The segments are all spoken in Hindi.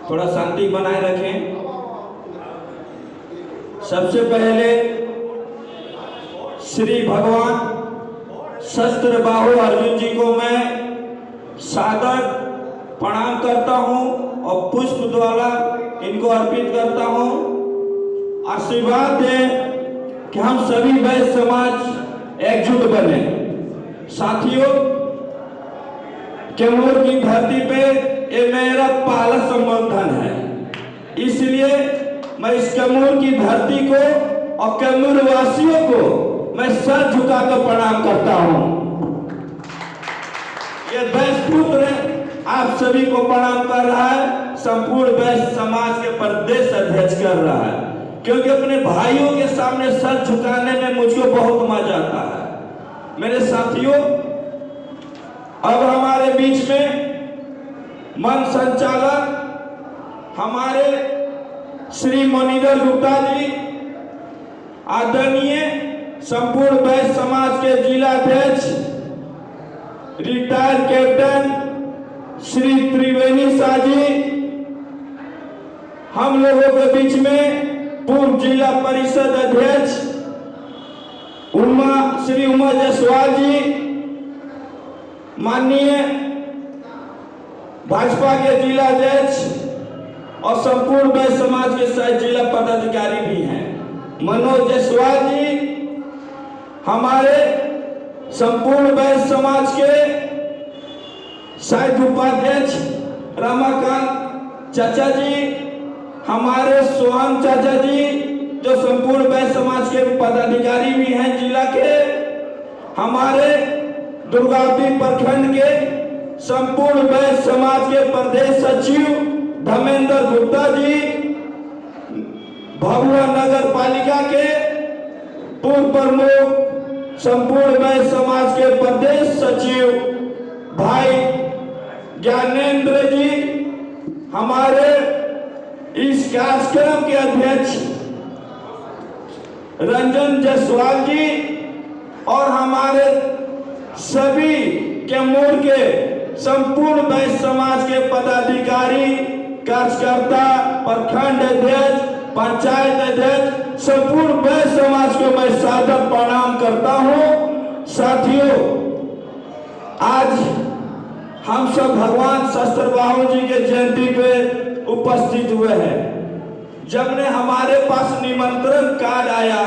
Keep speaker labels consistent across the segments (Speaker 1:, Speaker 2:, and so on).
Speaker 1: थोड़ा शांति बनाए रखें। सबसे पहले श्री भगवान शस्त्र बाहु अर्जुन जी को मैं सादर प्रणाम करता हूं और पुष्प द्वारा इनको अर्पित करता हूं। आशीर्वाद दें कि हम सभी वैश्य समाज एकजुट बने। साथियों, कैमूर की धरती पे ये मेरा पहला संबोधन है, इसलिए मैं इस कैमूर की धरती को और कैमूर वासियों को मैं सर झुकाकर प्रणाम करता हूं। ये वैश्य पुत्र आप सभी को प्रणाम कर रहा है, संपूर्ण वैश्य समाज के प्रदेश अध्यक्ष कर रहा है, क्योंकि अपने भाइयों के सामने सर झुकाने में मुझको बहुत मजा आता है। मेरे साथियों, अब हमारे बीच में मंच संचालक हमारे श्री मनिंदर गुप्ता जी, आदरणीय संपूर्ण वैश्य समाज के जिला अध्यक्ष रिटायर्ड कैप्टन श्री त्रिवेणी शाह जी, हम लोगों के बीच में पूर्व जिला परिषद अध्यक्ष श्री उमा जायसवाल जी, माननीय भाजपा के जिला अध्यक्ष और संपूर्ण वैश्य समाज के सह जिला पदाधिकारी भी हैं, मनोज जायसवाल जी, हमारे संपूर्ण वैश्य समाज के शायद उपाध्यक्ष रमाकांत चाचा जी, हमारे सोहन चाचा जी जो संपूर्ण वैश्य समाज के पदाधिकारी भी हैं जिला के, हमारे दुर्गावती प्रखंड के संपूर्ण वैश्य समाज के प्रदेश सचिव धर्मेंद्र गुप्ता जी, भभुआ नगर पालिका के पूर्व प्रमुख संपूर्ण वैश्य समाज के प्रदेश सचिव भाई ज्ञानेंद्र जी, हमारे इस कार्यक्रम के अध्यक्ष रंजन जायसवाल जी और हमारे सभी कैमूर के संपूर्ण वैश्य समाज के पदाधिकारी, कार्यकर्ता, प्रखंड अध्यक्ष, पंचायत अध्यक्ष, संपूर्ण वैश्य समाज को मैं सादर प्रणाम करता हूं। साथियों, आज हम सब भगवान शस्त्र बाहु जी के जयंती पे उपस्थित हुए हैं। जब ने हमारे पास निमंत्रण कार्ड आया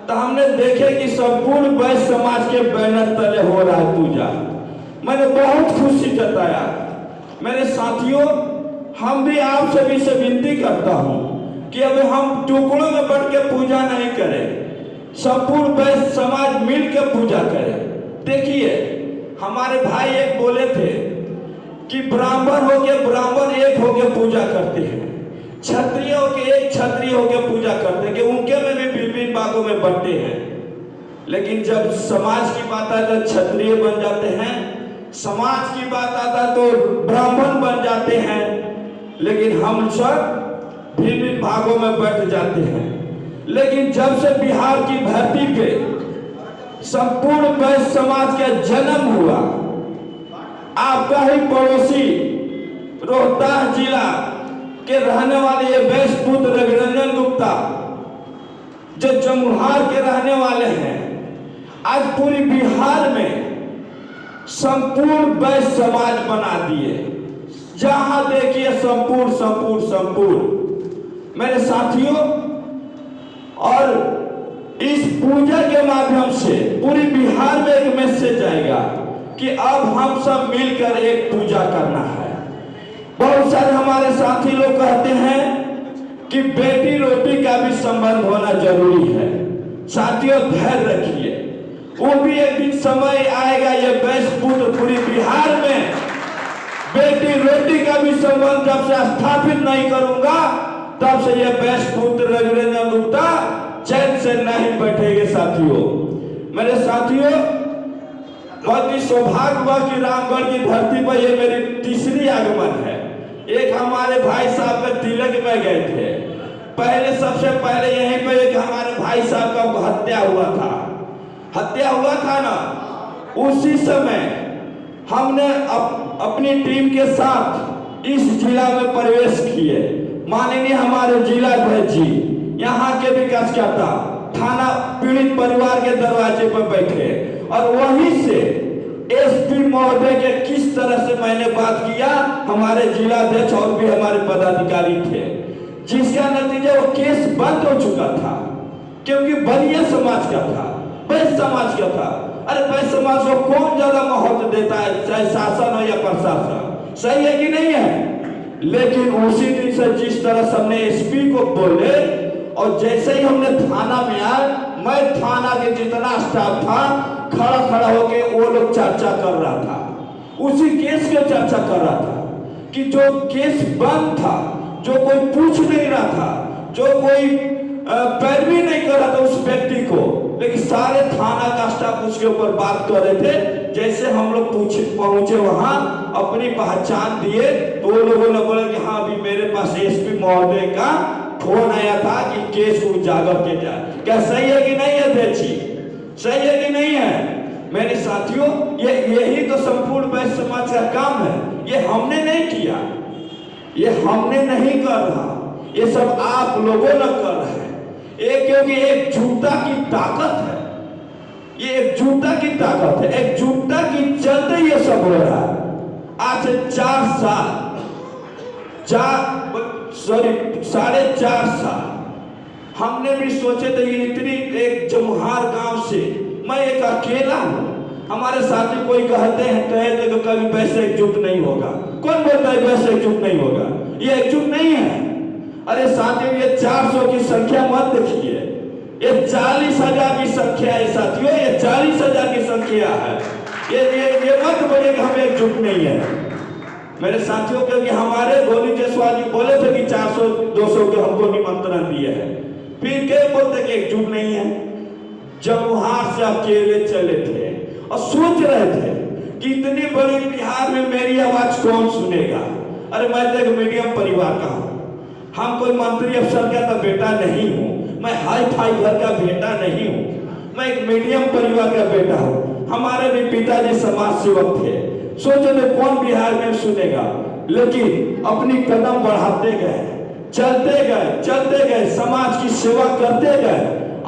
Speaker 1: तो हमने देखे कि संपूर्ण वैश्य समाज के बैनर तले हो रहा है पूजा। मैंने बहुत खुशी जताया। मेरे साथियों, हम भी आप सभी से विनती करता हूं कि अब हम टुकड़ों में बढ़ के पूजा नहीं करें, संपूर्ण वैश्य समाज मिल के पूजा करें। देखिए, हमारे भाई एक बोले थे कि ब्राह्मण एक होके पूजा करते हैं, क्षत्रिय होके एक क्षत्रिय होके पूजा करते हैं, कि उनके में भी विभिन्न भागों में बंटे हैं। लेकिन जब समाज की बात आता तो क्षत्रिय बन जाते हैं, समाज की बात आता तो ब्राह्मण बन जाते हैं, लेकिन हम सब विभिन्न भागों में बंट जाते हैं। लेकिन जब से बिहार की धरती पे संपूर्ण वैश्य समाज का जन्म हुआ, आपका ही पड़ोसी रोहतास जिला के रहने वाले ये वैश्य पुत्र रघुरंजन गुप्ता जो जमुहार के रहने वाले हैं, आज पूरी बिहार में संपूर्ण वैश्य समाज बना दिए। जहां देखिए संपूर्ण संपूर्ण संपूर्ण। मेरे साथियों, और इस पूजा के माध्यम से पूरी बिहार में एक मैसेज आएगा कि अब हम सब मिलकर एक पूजा करना है। बहुत सारे हमारे साथी लोग कहते हैं कि बेटी रोटी का भी संबंध होना जरूरी है। साथियों, धैर्य रखिए, वो भी एक दिन समय आएगा, ये वैश्य पुत्र पूरी बिहार में बेटी रोटी का भी संबंध जब से स्थापित नहीं करूंगा, तब से ये वैश्य पुत्र रघुरंजन गुप्ता चैन से नहीं बैठेंगे। साथियों, मेरे साथियों, बहुत ही सौभाग्य हुआ कि रामगढ़ की धरती पर ये मेरी तीसरी आगमन है। एक हमारे भाई साहब के तिलक में गए थे, पहले सबसे पहले यहीं पे एक हमारे भाई साहब का हत्या हुआ था ना, उसी समय हमने अपनी टीम के साथ इस जिला में प्रवेश किया। माननीय हमारे जिला अध्यक्ष जी यहाँ के भी कार्यकर्ता थाना पीड़ित परिवार के दरवाजे पर बैठे और वहीं से एसपी महोदय के किस तरह से मैंने बात किया, हमारे जिला अध्यक्ष और भी हमारे पदाधिकारी थे, जिसका नतीजा वो केस बंद हो चुका था क्योंकि बलिया समाज का था, बैश्य समाज का था। अरे बैश्य समाज को कौन ज्यादा महत्व देता है, चाहे शासन हो या प्रशासन, सही है कि नहीं है? लेकिन उसी दिन से जिस तरह से हमने एसपी को बोले और जैसे ही हमने थाना में आए, मैं थाना के जितना स्टाफ था खड़ा खड़ा होके वो लोग चर्चा कर रहा था, उसी केस की चर्चा कर रहा था कि जो केस बंद था, जो कोई पूछ नहीं रहा था, जो कोई पैरवी नहीं कर रहा था उस व्यक्ति को, लेकिन सारे थाना का स्टाफ उसके ऊपर बात कर रहे थे। जैसे हम लोग पहुंचे वहां, अपनी पहचान दिए तो वो लोगों ने बोला कि हाँ अभी मेरे पास एसपी महोदय का फोन आया था कि केस उजागर किया जाए। क्या सही है कि नहीं है अध्यक्ष जी? सही है कि नहीं है? मेरे साथियों, यही तो संपूर्ण बैश्य समाज का काम है। ये हमने नहीं किया, ये हमने नहीं कर रहा, ये सब आप लोगों ने कर रहे हैं। क्योंकि एकजुटता की ताकत है, ये एकजुटता की ताकत है, एकजुटता की चलते ये सब हो रहा है। आज से 4.5 साल हमने भी सोचे थे कि इतनी एक जमुहार गांव से मैं एक अकेला हूं, हमारे साथी कोई कहते हैं तो कभी वैसे एकजुट नहीं होगा। कौन बोलता है वैसे एकजुट नहीं होगा? ये एकजुट नहीं है। अरे साथियों, ये 400 की संख्या मत देखिए, ये 40,000 की संख्या है साथियों, ये 40,000 की संख्या है। ये मत बोले कि हम एकजुट नहीं है मेरे साथियों, क्योंकि हमारे गोली जायसवाल जी बोले थे कि 400-200 के हमको निमंत्रण दिए हैं, फिर क्या बोलते कि एकजुट नहीं है। जमुहार से अकेले चले थे और सोच रहे थे कि इतनी बड़ी बिहार में मेरी आवाज कौन सुनेगा। अरे मैं तो एक मीडियम परिवार का हूँ, हम कोई मंत्री अफसर का तो बेटा नहीं हूँ, मैं हाई फाई घर का बेटा नहीं हूँ, मैं एक मीडियम परिवार का बेटा हूँ। हमारे भी पिताजी समाज सेवक थे, सोचे थे कौन बिहार में सुनेगा, लेकिन अपनी कदम बढ़ाते गए, चलते गए, समाज की सेवा करते गए।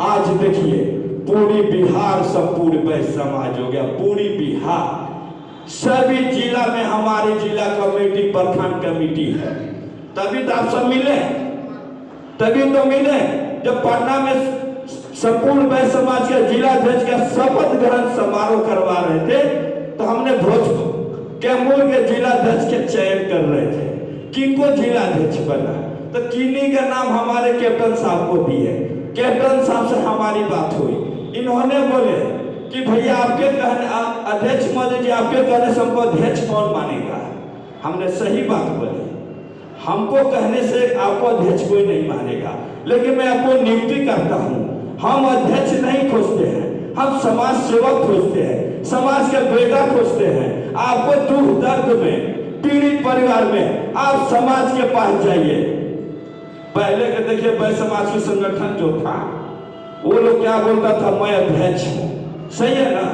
Speaker 1: आज देखिए पूरी बिहार संपूर्ण बैश्य समाज हो गया, पूरी बिहार, सभी जिला में हमारी जिला कमेटी, प्रखंड कमेटी है। तभी तो आप सब मिले, तभी तो मिले जब पटना में संपूर्ण बैश्य समाज के जिला अध्यक्ष का शपथ ग्रहण समारोह करवा रहे थे, तो हमने भोजपुर कैमूर के जिला अध्यक्ष के चयन कर रहे थे। किनको जिला अध्यक्ष बना, तो किन्हीं का नाम हमारे कैप्टन साहब को दिए। कैप्टन साहब से हमारी बात हुई, इन्होंने बोले कि भैया आपके कहने, अध्यक्ष महोदय जी आपके कहने से हमको अध्यक्ष कौन मानेगा। हमने सही बात बोली, हमको कहने से आपको अध्यक्ष कोई नहीं मानेगा, लेकिन मैं आपको नियुक्ति करता हूँ। हम अध्यक्ष नहीं खोजते हैं, हम समाज सेवक खोजते हैं, समाज के बेटा खोजते हैं। आपको दुख दर्द में, पीड़ित परिवार में आप समाज के पास जाइए। पहले के देखिए बैश्य समाज के संगठन जो था, वो लोग क्या बोलता था, मैं अध्यक्ष हूँ, सही है ना,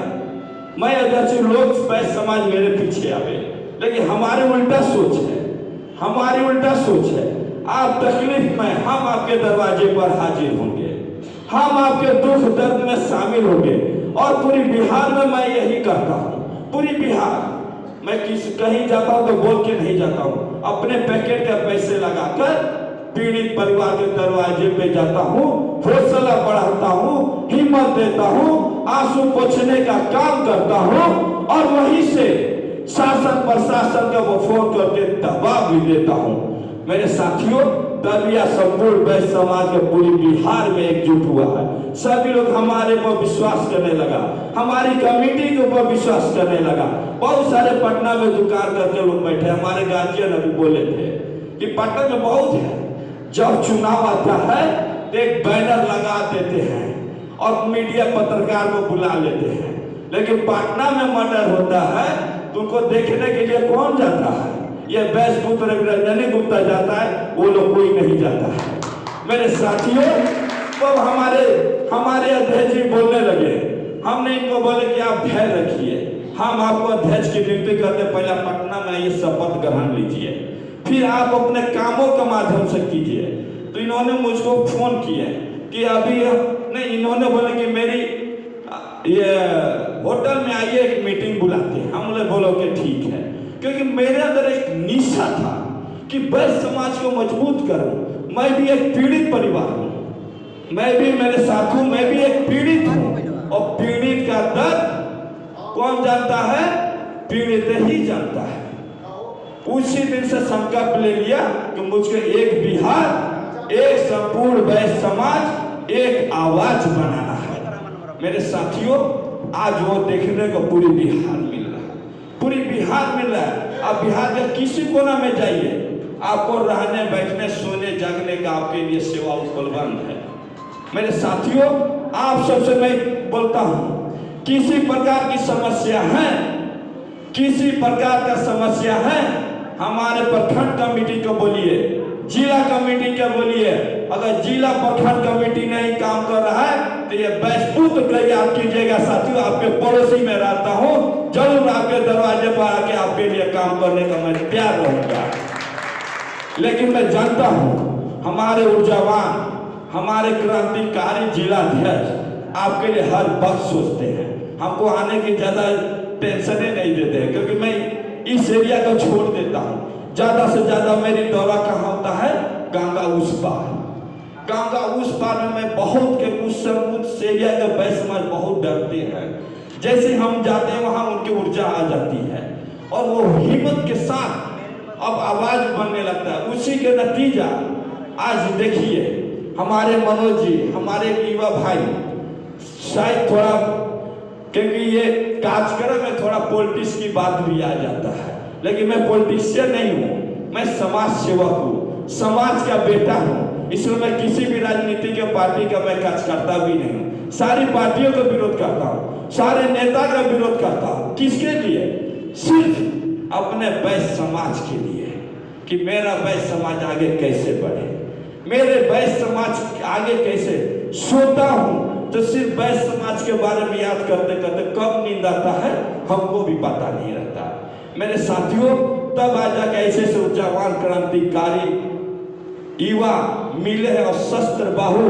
Speaker 1: मैं अध्यक्ष, लोग बैश्य समाज मेरे पीछे आवे। लेकिन हमारे उल्टा सोच है, हमारी उल्टा सोच है। आप तकलीफ में, हम आपके दरवाजे पर हाजिर होंगे, हम आपके दुख दर्द में शामिल होंगे। और पूरी बिहार में मैं यही करता हूँ, पूरी बिहार मैं कहीं जाता हूँ तो बोल के नहीं जाता हूँ, अपने पैकेट के पैसे लगाकर पीड़ित परिवार के दरवाजे पे जाता हूँ, हौसला बढ़ाता हूँ, हिम्मत देता हूँ, आंसू पोंछने का काम करता हूँ और वहीं से शासन प्रशासन का वो फोन करके दबाव भी देता हूँ। मेरे साथियों, तब यह संपूर्ण बैश्य समाज के पूरी बिहार में एकजुट हुआ है। सभी लोग हमारे पर विश्वास करने लगा, हमारी कमेटी के ऊपर विश्वास करने लगा। बहुत सारे पटना में दुकान करके लोग बैठे, हमारे गार्जियन अभी बोले थे कि पटना में बहुत है, जब चुनाव आता है तो एक बैनर लगा देते हैं और मीडिया पत्रकार को बुला लेते हैं, लेकिन पटना में मर्डर होता है तो उनको देखने के लिए कौन जाता है? ये बैश्य पुत्र रंजनी गुप्ता जाता है, वो लोग कोई नहीं जाता है। मेरे साथियों, तो हमारे अध्यक्ष जी बोलने लगे, हमने इनको बोले कि आप धैर्य रखिए, हम आपको अध्यक्ष की नियुक्ति करते, पहले पटना में ये शपथ ग्रहण लीजिए, फिर आप अपने कामों के माध्यम से कीजिए। तो इन्होंने मुझको फोन किए कि अभी नहीं, इन्होंने बोले कि मेरी ये होटल में आइए, एक मीटिंग बुलाते हैं। हम बोलो कि ठीक है, क्योंकि मेरे अंदर एक निशा था कि वैश्य समाज को मजबूत करूं। मैं भी एक पीड़ित परिवार हूं, मैं भी, मेरे साथियों, मैं भी एक पीड़ित हूं, और पीड़ित का दर्द कौन जानता है? पीड़ित ही जानता है। उसी दिन से संकल्प ले लिया कि मुझको एक बिहार, एक संपूर्ण वैश्य समाज, एक आवाज बनाना है। मेरे साथियों, आज वो देखने को पूरी बिहार मिल रहा है, पूरी बिहार मिल रहा है। आप बिहार के किसी कोना में जाइए, आपको रहने, बैठने, सोने, जागने का आपके लिए सेवा उपलब्ध है। मेरे साथियों, आप सबसे मैं बोलता हूं, किसी प्रकार की समस्या है, किसी प्रकार का समस्या है, हमारे प्रखंड कमेटी को बोलिए, जिला कमेटी को बोलिए। अगर जिला प्रखंड कमेटी नहीं काम कर रहा है तो ये बैसपुत याद कीजिएगा साथियों, आपके पड़ोसी में रहता हूं, जरूर आपके दरवाजे पर आके आपके लिए काम करने का मैं तैयार रहूंगा। लेकिन मैं जानता हूं हमारे ऊर्जावान, हमारे क्रांतिकारी जिला अध्यक्ष आपके लिए हर वक्त सोचते हैं, हमको आने की ज्यादा टेंशन नहीं देते हैं, क्योंकि मैं इस एरिया को छोड़ देता हूँ। ज्यादा से ज्यादा मेरी दौरा कहाँ होता है? गंगा उस पार। गंगा उस पार में मैं बहुत के उस एरिया के वैश्य समाज बहुत डरते हैं। जैसे हम जाते हैं वहां उनकी ऊर्जा आ जाती है और वो हिम्मत के साथ अब आवाज बनने लगता है। उसी के नतीजा आज देखिए हमारे मनोज जी, हमारे युवा भाई, शायद थोड़ा, क्योंकि ये कार्यक्रम में थोड़ा पॉलिटिक्स की बात भी आ जाता है, लेकिन मैं पॉलिटिशियन नहीं हूँ, मैं समाज सेवक हूँ, समाज का बेटा हूँ। इसलिए मैं किसी भी राजनीति के पार्टी का मैं कार्यकर्ता भी नहीं हूँ। सारी पार्टियों का विरोध करता हूँ, सारे नेता का विरोध करता हूँ। किसके लिए? सिर्फ अपने वैश्य समाज के लिए, कि मेरा वैश्य समाज आगे कैसे बढ़े, मेरे वैश्य समाज आगे कैसे। सोता हूँ तो सिर्फ वैश्य समाज के बारे में याद करते करते कब नींद आता है हमको भी पता नहीं रहता। मेरे साथियों, तब आज जाके ऐसे से ऊर्जावान क्रांतिकारी युवा मिले हैं और शस्त्र बाहु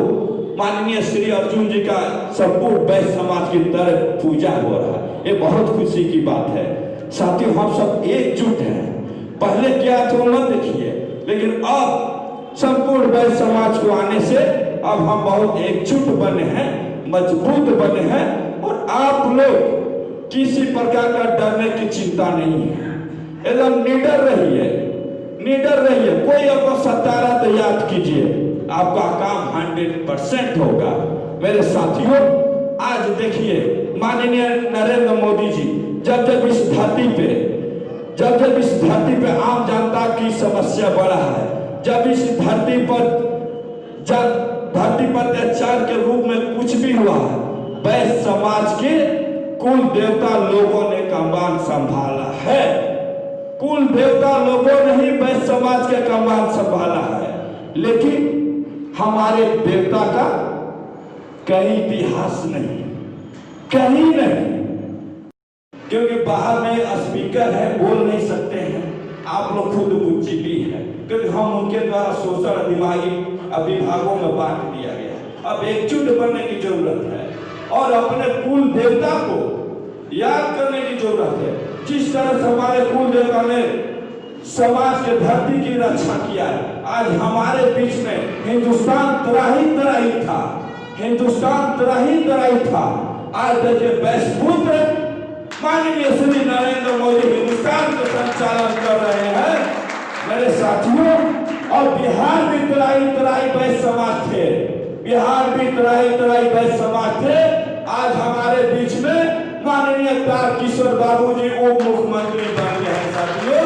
Speaker 1: माननीय श्री अर्जुन जी का संपूर्ण वैश्य समाज की तरफ पूजा हो रहा है। ये बहुत खुशी की बात है। साथियों, हम सब एकजुट हैं। पहले क्या तो न देखिए, लेकिन अब संपूर्ण वैश्य समाज को आने से अब हम बहुत एकजुट बने हैं, मजबूत बने हैं, और आप लोग किसी प्रकार का डरने की चिंता नहीं है। एकदम निडर रहिए, निडर रहिए। कोई आपको सतारा तो याद कीजिए, आपका काम 100% होगा। मेरे साथियों, आज देखिए माननीय नरेंद्र मोदी जी जब इस धरती पे आम जनता की समस्या बढ़ा है, जब इस धरती पर अत्याचार के रूप में कुछ भी हुआ है, वैश्य समाज के कुल देवता लोगों ने कमान संभाला है। कुल देवता लोगों ने ही वैश्य समाज के कमान संभाला है। लेकिन हमारे देवता का कहीं इतिहास नहीं, कहीं नहीं, क्योंकि बाहर में स्पीकर है, बोल नहीं सकते हैं। आप लोग खुद बुद्धिजीवी हैं, क्योंकि हम उनके द्वारा शोषण दिमागी विभागों में बांट दिया गया। अब एकजुट बनने की जरूरत है और अपने कुल देवता को याद करने की जरूरत है। जिस तरह से हमारे कुल देवता ने समाज के धरती की रक्षा किया है, आज हमारे बीच में हिंदुस्तान त्राही था, हिंदुस्तान त्राही था। आज देखिए वैश्यपुत्र माननीय श्री नरेंद्र मोदी हिंदुस्तान का संचालन कर रहे हैं। मेरे साथियों, और बिहार भी त्राही वैश्य समाज थे, बिहार भी त्राही वैश्य समाज थे। आज हमारे बीच में माननीय तारकिशोर बाबू जी उप मुख्यमंत्री बन गए हैं। साथियों,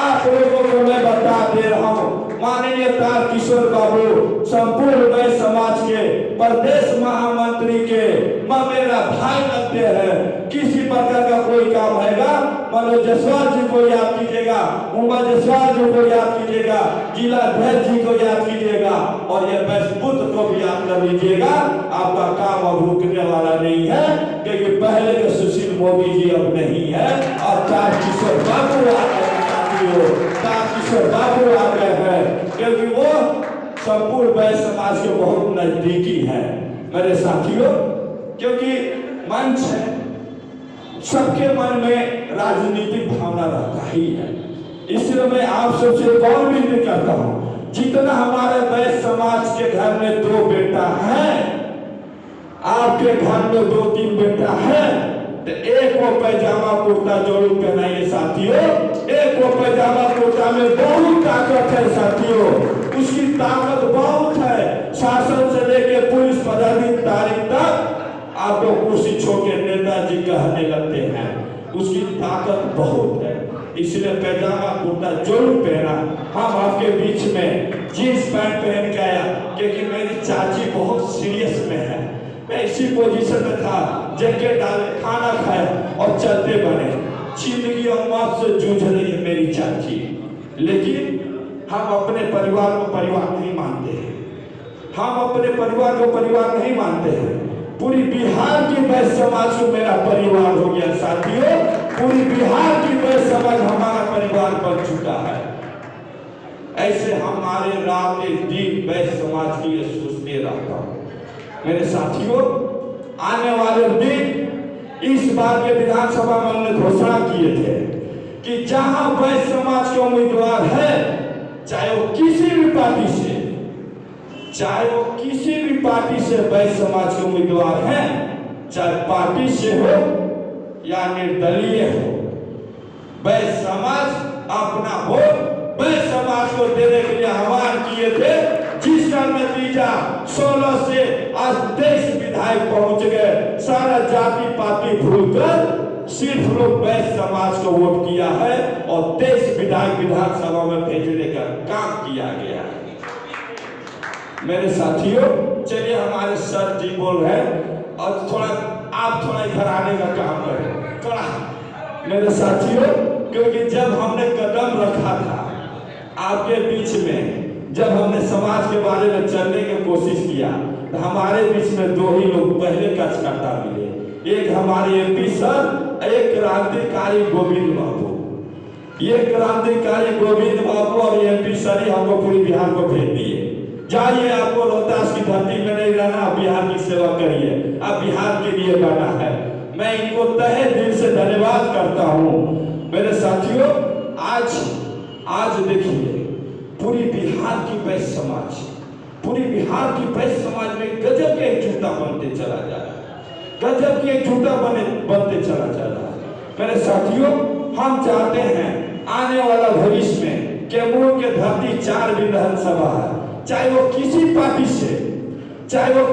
Speaker 1: आप लोगों को मैं बता दे रहा हूँ, माननीय तारकिशोर बाबू संपूर्ण वैश्य समाज के प्रदेश महामंत्री के मेरा भाई लगते हैं। किसी प्रकार का कोई काम हैगा, मनोज जायसवाल जी को याद कीजिएगा, उमा जायसवाल जी को याद कीजिएगा, जिला अध्यक्ष जी को याद कीजिएगा, और ये वैश्यपुत्र को भी याद कर लीजिएगा। आपका काम अब रुकने वाला नहीं है, क्योंकि पहले के सुशील मोदी जी अब नहीं है और तारकिशोर बाबू तारकिशोर बाबू आ गए हैं, क्योंकि वो संपूर्ण वैश्य समाज के बहुत नजदीकी है मेरे साथियों। क्योंकि मंच है, सबके मन में राजनीतिक भावना रहता ही है। इसलिए मैं आप सबसे कौन विनती करता हूँ, जितना हमारे वैश्य समाज के घर में 2 बेटा है, आपके घर में 2-3 बेटा है, तो एक को पैजामा कुर्ता जरूर पहनाइए साथियों। एक को पैजामा कुर्ता में बहुत ताकत है साथियों, उसकी ताकत बहुत है। शासन से लेके पुलिस पदाधिकारी तक आपको कुर्सी छोड़ के नेताजी कहने लगते हैं, उसकी ताकत बहुत है। इसलिए पैजामा कुर्ता जरूर पहना। हम आपके बीच में जींस पैंट पहन के आया, क्योंकि मेरी चाची बहुत सीरियस में है। मैं इसी पोजीशन में था, जैकेट डाले, खाना खाए और चलते बने। जिंदगी और मौत से जूझ रही है मेरी चाची, लेकिन हम अपने परिवार को परिवार नहीं मानते हैं। हम अपने परिवार को परिवार नहीं मानते हैं। पूरी बिहार की वैश्य समाज को मेरा परिवार हो गया साथियों। पूरी बिहार की वैश्य समाज हमारा परिवार बन चुका है। ऐसे हमारे रात दिन वैश्य समाज की सोचते रहता हूँ मेरे साथियों। आने वाले दिन इस बार के विधानसभा में हमने घोषणा किए थे कि जहां वैश्य समाज के उम्मीदवार है, चाहे वो किसी भी पार्टी से, चाहे वो किसी भी पार्टी से वैश्य समाज के उम्मीदवार हैं, चाहे पार्टी से हो या निर्दलीय हो, वैश्य समाज अपना वोट वैश्य समाज को देने के लिए आह्वान किए थे, जिसका नतीजा 16 से आज 23 विधायक पहुंच गए। सारा जाति पाति भूलकर सिर्फ लोग वैश्य समाज को वोट किया है और 23 विधायक विधानसभा में भेजने का काम किया गया है मेरे साथियों। चलिए हमारे सर जी बोल रहे हैं और थोड़ा आप थोड़ा इधर आने का काम करें थोड़ा मेरे साथियों, क्योंकि जब हमने कदम रखा था आपके बीच में, जब हमने समाज के बारे में चलने की कोशिश किया, तो हमारे बीच में 2 ही लोग पहले कचकट्टा मिले। एक हमारे एमपी सर, एक क्रांतिकारी गोविंद बाबू। ये क्रांतिकारी गोविंद बाबू और एमपी सर ही हमको पूरी बिहार को भेज दिए, जाइए आपको रोहतास की धरती में नहीं रहना, आप बिहार की सेवा करिए, आप बिहार के लिए बना है। मैं इनको तहे दिल से धन्यवाद करता हूँ मेरे साथियों। आज देखिए पूरी बिहार की वैश्य समाज, पूरी बिहार की वैश्य समाज में गजब के एकजुटता बनते चला जा रहा है, गजब की एकजुटता बनते चला जा रहा है मेरे साथियों। हम चाहते हैं आने वाला भविष्य में कैमूर के धरती 4 विधानसभा है, चाहे वो किसी पार्टी से, चाहे वो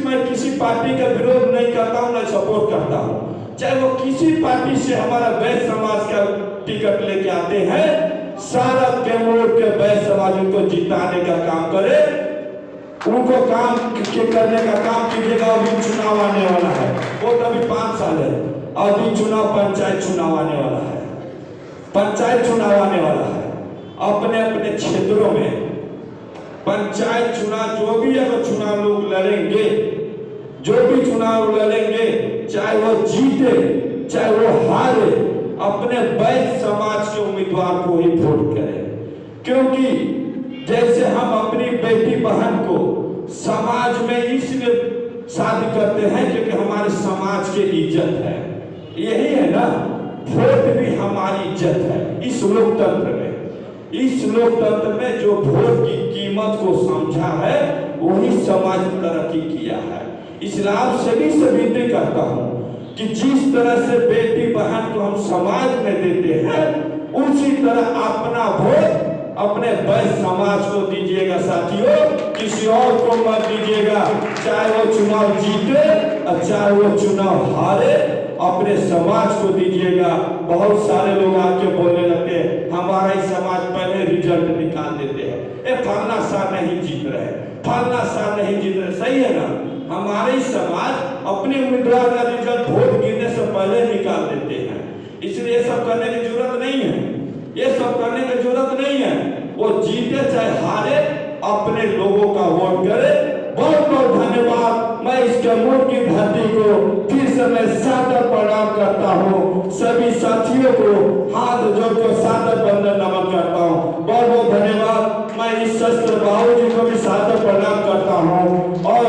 Speaker 1: मैं किसी पार्टी का विरोध नहीं करता हूँ, मैं सपोर्ट करता हूँ, चाहे वो किसी पार्टी से हमारा वैश्य समाज का टिकट लेके आते हैं, सारा कैमूर के वैश्य समाज को जिताने का काम करे, उनको काम करने का काम कीजिएगा। अभी चुनाव आने वाला है, वो तो अभी 5 साल है, अभी चुनाव पंचायत चुनाव आने वाला है, पंचायत चुनाव आने वाला है। अपने अपने क्षेत्रों में पंचायत चुनाव, जो भी अगर चुनाव लोग लड़ेंगे, जो भी चुनाव लड़ेंगे, चाहे वो जीते चाहे वो हारे, अपने वैश्य समाज के उम्मीदवार को ही वोट करें। क्योंकि जैसे हम अपनी बेटी बहन को समाज में इसलिए शादी करते हैं क्योंकि हमारे समाज की इज्जत है, यही है ना, वोट भी हमारी इज्जत है इस लोकतंत्र में। इस लोकतंत्र में जो वोट की कीमत को समझा है वही समाज तरक्की किया है। इसलिए आप सभी से विनती करता हूँ कि जिस तरह से बेटी बहन को हम समाज में देते हैं, उसी तरह अपना वोट अपने वैश्य समाज को दीजिएगा साथियों, किसी और को मत दीजिएगा। चाहे वो चुनाव जीते और चाहे वो चुनाव हारे, अपने समाज को दीजिएगा। बहुत सारे लोग आके बोलने लगते हैं हमारा ही समाज पहले रिजल्ट निकाल देते हैं, ए फलना साल नहीं जीत रहे, फलना साल नहीं जीत रहे। सही है ना, हमारे ही समाज अपने उम्मीदवार का रिजल्ट वोट गिरने से पहले निकाल देते हैं। इसलिए ये सब करने की जरूरत नहीं है, ये सब करने की जरूरत नहीं है। वो जीते चाहे हारे, अपने लोगों का वोट करे, बहुत बहुत धन्यवाद। मैं इस कैमूर की धरती को फिर से मैं सादर प्रणाम करता हूँ। सभी साथियों को हाथ जोड़कर सादर बंदन नमन करता हूँ। बहुत बहुत धन्यवाद। मैं इस शस्त्र बाहू जी को भी सादर प्रणाम करता हूँ और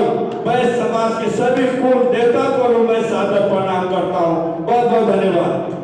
Speaker 1: वैश्य समाज के सभी कुल देवता को भी मैं सादर प्रणाम करता हूँ। बहुत बहुत धन्यवाद।